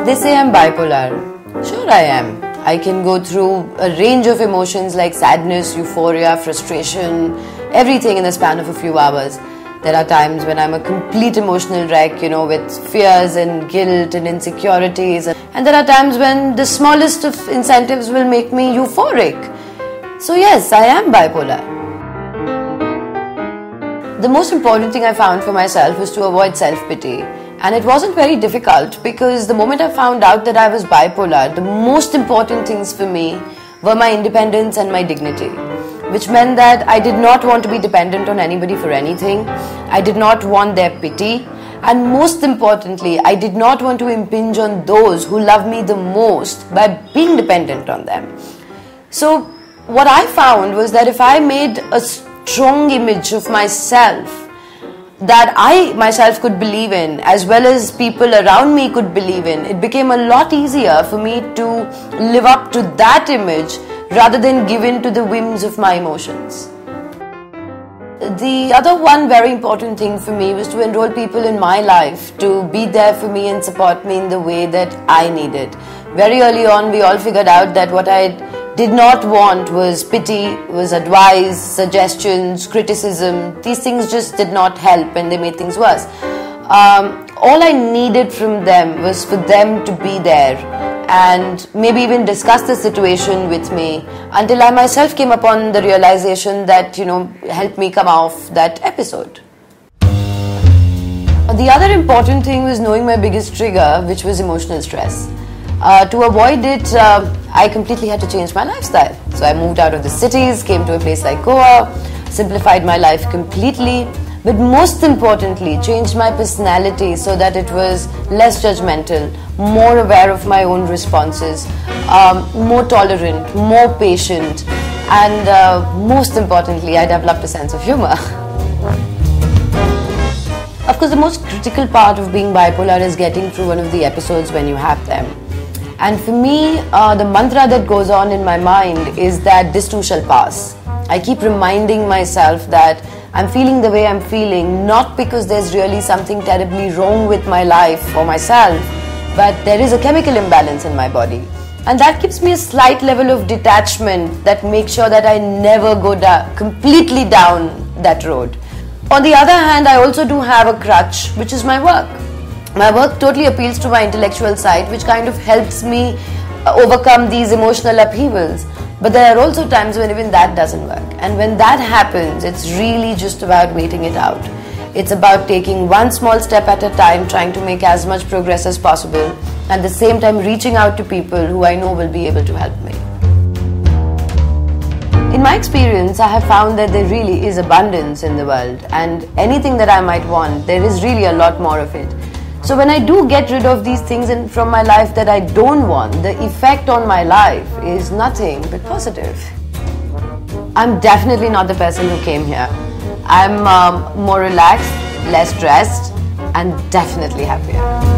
They say I'm bipolar. Sure I am. I can go through a range of emotions like sadness, euphoria, frustration, everything in the span of a few hours. There are times when I'm a complete emotional wreck, with fears and guilt and insecurities. And there are times when the smallest of incentives will make me euphoric. So yes, I am bipolar. The most important thing I found for myself was to avoid self-pity. And it wasn't very difficult because the moment I found out that I was bipolar, the most important things for me were my independence and my dignity. Which meant that I did not want to be dependent on anybody for anything. I did not want their pity. And most importantly, I did not want to impinge on those who love me the most by being dependent on them. So what I found was that if I made a strong image of myself that I myself could believe in, as well as people around me could believe in, it became a lot easier for me to live up to that image rather than give in to the whims of my emotions. The other one very important thing for me was to enroll people in my life to be there for me and support me in the way that I needed. Very early on, we all figured out that what I did not want was pity, was advice, suggestions, criticism. These things just did not help and they made things worse. All I needed from them was for them to be there and maybe even discuss the situation with me until I myself came upon the realization that, helped me come off that episode. The other important thing was knowing my biggest trigger, which was emotional stress. To avoid it, I completely had to change my lifestyle. So I moved out of the cities, came to a place like Goa, simplified my life completely, but most importantly, changed my personality so that it was less judgmental, more aware of my own responses, more tolerant, more patient, and most importantly, I developed a sense of humor. Of course, the most critical part of being bipolar is getting through one of the episodes when you have them. And for me, the mantra that goes on in my mind is that this too shall pass. I keep reminding myself that I'm feeling the way I'm feeling, not because there's really something terribly wrong with my life or myself, but there is a chemical imbalance in my body. And that gives me a slight level of detachment that makes sure that I never go completely down that road. On the other hand, I also do have a crutch, which is my work. My work totally appeals to my intellectual side, which kind of helps me overcome these emotional upheavals. But there are also times when even that doesn't work. And when that happens, it's really just about waiting it out. It's about taking one small step at a time, trying to make as much progress as possible, and at the same time reaching out to people who I know will be able to help me. In my experience, I have found that there really is abundance in the world, and anything that I might want, there is really a lot more of it. So when I do get rid of these things from my life that I don't want, the effect on my life is nothing but positive. I'm definitely not the person who came here. I'm more relaxed, less stressed, and definitely happier.